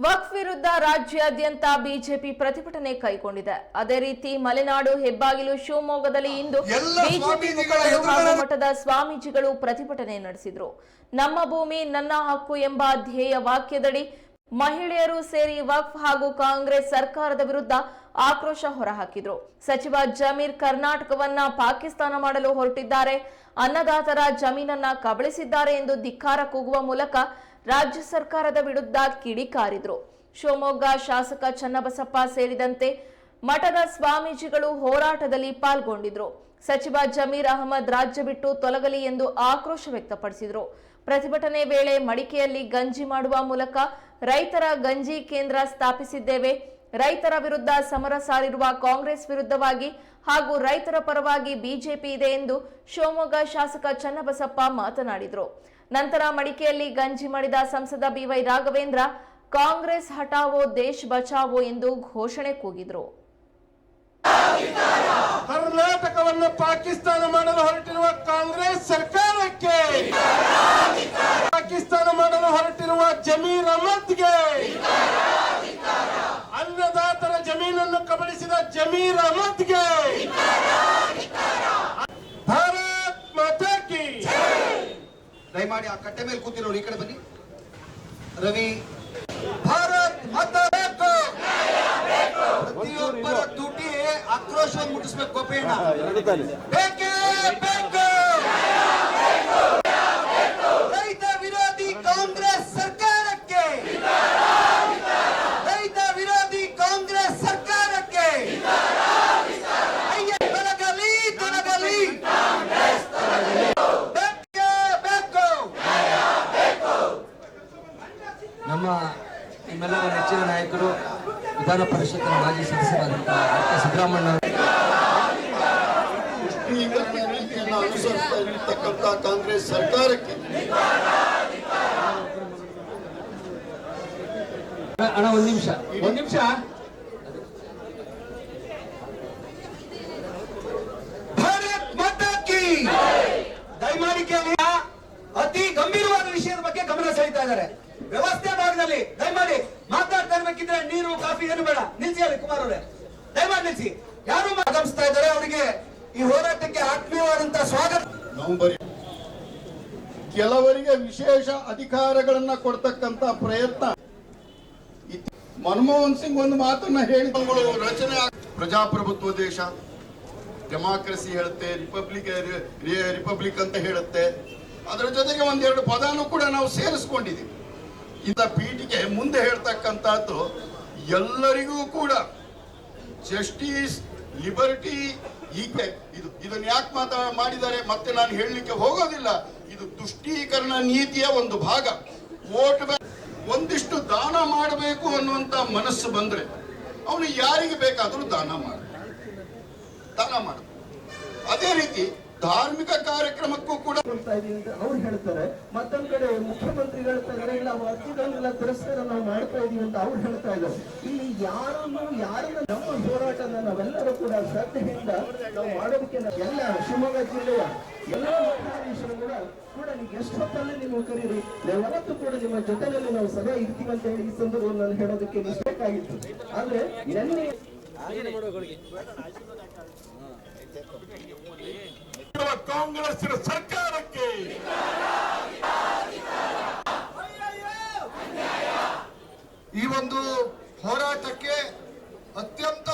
ವಕ್ಫ್ ವಿರುದ್ಧ ರಾಜ್ಯಾದ್ಯಂತ ಬಿಜೆಪಿ ಪ್ರತಿಭಟನೆ ಕೈಗೊಂಡಿದೆ. ಅದೇ ರೀತಿ ಮಲೆನಾಡು ಹೆಬ್ಬಾಗಿಲು ಶಿವಮೊಗ್ಗದಲ್ಲಿ ಇಂದು ಬಿಜೆಪಿ ಮುಖಂಡರು ಹಾಗೂ ಮಠದ ಸ್ವಾಮೀಜಿಗಳು ಪ್ರತಿಭಟನೆ ನಡೆಸಿದರು. ನಮ್ಮ ಭೂಮಿ ನನ್ನ ಹಕ್ಕು ಎಂಬ ಧ್ಯೇಯ ವಾಕ್ಯದಡಿ ಮಹಿಳೆಯರು ಸೇರಿ ವಕ್ಫ್ ಹಾಗೂ ಕಾಂಗ್ರೆಸ್ ಸರ್ಕಾರದ ವಿರುದ್ಧ ಆಕ್ರೋಶ ಹೊರಹಾಕಿದ್ರು. ಸಚಿವ ಜಮೀರ್ ಕರ್ನಾಟಕವನ್ನ ಪಾಕಿಸ್ತಾನ ಮಾಡಲು ಹೊರಟಿದ್ದಾರೆ, ಅನ್ನದಾತರ ಜಮೀನನ್ನ ಕಬಳಿಸಿದ್ದಾರೆ ಎಂದು ಧಿಕ್ಕಾರ ಕೂಗುವ ಮೂಲಕ ರಾಜ್ಯ ಸರ್ಕಾರದ ವಿರುದ್ಧ ಕಿಡಿಕಾರಿದ್ರು. ಶಿವಮೊಗ್ಗ ಶಾಸಕ ಚನ್ನಬಸಪ್ಪ ಸೇರಿದಂತೆ ಮಠದ ಸ್ವಾಮೀಜಿಗಳು ಹೋರಾಟದಲ್ಲಿ ಪಾಲ್ಗೊಂಡಿದ್ರು. ಸಚಿವ ಜಮೀರ್ ಅಹಮದ್ ರಾಜ್ಯ ಬಿಟ್ಟು ತೊಲಗಲಿ ಎಂದು ಆಕ್ರೋಶ ವ್ಯಕ್ತಪಡಿಸಿದರು. ಪ್ರತಿಭಟನೆ ವೇಳೆ ಮಡಿಕೆಯಲ್ಲಿ ಗಂಜಿ ಮಾಡುವ ಮೂಲಕ ರೈತರ ಗಂಜಿ ಕೇಂದ್ರ ಸ್ಥಾಪಿಸಿದ್ದೇವೆ, ರೈತರ ವಿರುದ್ಧ ಸಮರ ಸಾರಿರುವ ಕಾಂಗ್ರೆಸ್ ವಿರುದ್ಧವಾಗಿ ಹಾಗೂ ರೈತರ ಪರವಾಗಿ ಬಿಜೆಪಿ ಇದೆ ಎಂದು ಶಿವಮೊಗ್ಗ ಶಾಸಕ ಚನ್ನಬಸಪ್ಪ ಮಾತನಾಡಿದರು. ನಂತರ ಮಡಿಕೆಯಲ್ಲಿ ಗಂಜಿ ಮಾಡಿದ ಸಂಸದ ಬಿವೈ ರಾಘವೇಂದ್ರ ಕಾಂಗ್ರೆಸ್ ಹಟಾವೋ ದೇಶ್ ಬಚಾವೋ ಎಂದು ಘೋಷಣೆ ಕೂಗಿದರು. ಕರ್ನಾಟಕವನ್ನು ಪಾಕಿಸ್ತಾನ ಮಾಡಲು ಹೊರಟಿರುವ ಕಾಂಗ್ರೆಸ್ ಸರ್ಕಾರಕ್ಕೆ, ಪಾಕಿಸ್ತಾನ ಮಾಡಲು ಹೊರಟಿರುವ ಜಮೀರ್ ಅಹಮದ್ಗೆ, ಅನ್ನದಾತರ ಜಮೀನನ್ನು ಕಬಳಿಸಿದ ಜಮೀರ್ ಅಹಮದ್ಗೆ ಭಾರತ್ ಮಾತಾ ಕಿ. ದಯಮಾಡಿ ಆ ಕಟ್ಟೆ ಮೇಲೆ ಕೂತಿರೋರು ಈ ಕಡೆ ಬನ್ನಿ. ರವಿ, ಭಾರತ್ ಮಾತಾ ಬೇಕು. ಪ್ರತಿಯೊಬ್ಬರ ಡ್ಯೂಟಿ ಆಕ್ರೋಶವನ್ನು ಮುಟ್ಟಿಸ್ಬೇಕು. ಗೋಪೇಣ ಬೇಕೇ ಬೇಕು. ರೈತ ವಿರೋಧಿ ಕಾಂಗ್ರೆಸ್ ಸರ್ಕಾರಕ್ಕೆ, ರೈತ ವಿರೋಧಿ ಕಾಂಗ್ರೆಸ್ ಸರ್ಕಾರಕ್ಕೆ ತೊಲಗಲಿ, ತೊಲಗಲಿ, ಬೇಕೇ ಬೇಕು. ನಮ್ಮ ನಿಮ್ಮೆಲ್ಲರ ನೆಚ್ಚಿನ ನಾಯಕರು ವಿಧಾನ ಪರಿಷತ್ತಿನ ಮಾಜಿ ಸದಸ್ಯರಾದಂತಹ ಸಿದ್ದರಾಮಯ್ಯ ನೀತಿಯನ್ನು ಅನುಸರಿಸ್ತಾ ಇರತಕ್ಕಂಥ ಕಾಂಗ್ರೆಸ್ ಸರ್ಕಾರಕ್ಕೆ ಅಣ್ಣ ಒಂದ್ ನಿಮಿಷ ಭಾರತ್ ಮಾತಾ ಕಿ. ದಯಮಾಡಿ ಕೇಳಿ, ಅತಿ ಗಂಭೀರವಾದ ವಿಷಯದ ಬಗ್ಗೆ ಗಮನ ಸೆಳೀತಾ ಇದ್ದಾರೆ. ವ್ಯವಸ್ಥೆ ಭಾಗದಲ್ಲಿ ದಯಮಾಡಿ ಮಾತಾಡ್ತಾ ಇರ್ಬೇಕಿದ್ರೆ ನೀರು ಕಾಫಿ ಏನು ಬೇಡ, ನಿಲ್ಸಿ. ಅಲ್ಲಿ ಕುಮಾರ್ ಅವರೇ ದಯಮಾಡಿ ನಿಲ್ಸಿ. ಯಾರು ಆಗಮಿಸ್ತಾ ಇದ್ದಾರೆ ಅವರಿಗೆ ಈ ಹೋರಾಟಕ್ಕೆ ಆತ್ಮೀಯವಾದಂತಹ ಸ್ವಾಗತ. ಕೆಲವರಿಗೆ ವಿಶೇಷ ಅಧಿಕಾರಗಳನ್ನ ಕೊಡ್ತಕ್ಕಂತ ಪ್ರಯತ್ನ. ಮನಮೋಹನ್ ಸಿಂಗ್ ಒಂದು ಮಾತನ್ನ ಹೇಳಿ, ರಚನೆ ಪ್ರಜಾಪ್ರಭುತ್ವ ದೇಶ, ಡೆಮಾಕ್ರಸಿ ಹೇಳುತ್ತೆ, ರಿಪಬ್ಲಿಕ್ ಅಂತ ಹೇಳುತ್ತೆ. ಅದರ ಜೊತೆಗೆ ಒಂದೆರಡು ಪದಾನು ಕೂಡ ನಾವು ಸೇರಿಸ್ಕೊಂಡಿದ್ದೀವಿ. ಇಂಥ ಪೀಠಿಗೆ ಮುಂದೆ ಹೇಳ್ತಕ್ಕಂಥದ್ದು ಎಲ್ಲರಿಗೂ ಕೂಡ ಜಸ್ಟಿಸ್, ಲಿಬರ್ಟಿ, ಇದನ್ನು ಯಾಕೆ ಮಾಡಿದ್ದಾರೆ ಮತ್ತೆ ನಾನು ಹೇಳಲಿಕ್ಕೆ ಹೋಗೋದಿಲ್ಲ. ಇದು ತುಷ್ಟೀಕರಣ ನೀತಿಯ ಒಂದು ಭಾಗ. ವೋಟ್ ಒಂದಿಷ್ಟು ದಾನ ಮಾಡಬೇಕು ಅನ್ನುವಂತ ಮನಸ್ಸು ಬಂದ್ರೆ ಅವನು ಯಾರಿಗೆ ಬೇಕಾದರೂ ದಾನ ಮಾಡ. ಅದೇ ರೀತಿ ಧಾರ್ಮಿಕ ಕಾರ್ಯಕ್ರಮಕ್ಕೂ ಕೂಡ ಅವ್ರು ಹೇಳ್ತಾರೆ. ಮತ್ತೊಂದ್ ಕಡೆ ಮುಖ್ಯಮಂತ್ರಿ ಹೇಳ್ತಾ ಇದಾರೆ, ಇಲ್ಲ ಅತಿಥಿಗಳನ್ನೆಲ್ಲ ತಿರಸ್ಕಾರ ನಾವು ಮಾಡ್ತಾ ಇದೀವಿ ಅಂತ ಅವ್ರು ಹೇಳ್ತಾ ಇದ್ದಾರೆ. ಇಲ್ಲಿ ಯಾರನ್ನ ನಮ್ಮ ಹೋರಾಟನ ನಾವೆಲ್ಲರೂ ಕೂಡ ಶ್ರದ್ಧೆಯಿಂದ ನಾವು ಮಾಡೋದಕ್ಕೆ ಎಲ್ಲ ಶಿವಮೊಗ್ಗ ಜಿಲ್ಲೆಯ ಎಲ್ಲ ಮಠಾಧೀಶರು ಕೂಡ ನೀವು ಎಷ್ಟೊತ್ತಲ್ಲಿ ನೀವು ಕರೀರಿ, ಯಾವತ್ತೂ ಕೂಡ ನಿಮ್ಮ ಜೊತೆಯಲ್ಲಿ ನಾವು ಸದಾ ಇರ್ತೀವಿ ಅಂತ ಹೇಳಿ ಈ ಸಂದರ್ಭದಲ್ಲಿ ನಾನು ಹೇಳೋದಕ್ಕೆ ಇಷ್ಟಬೇಕಾಗಿತ್ತು. ಆದ್ರೆ ನೆನ್ನೆ ಕಾಂಗ್ರೆಸ್ಸಿನ ಸರ್ಕಾರಕ್ಕೆ ಈ ಒಂದು ಹೋರಾಟಕ್ಕೆ ಅತ್ಯಂತ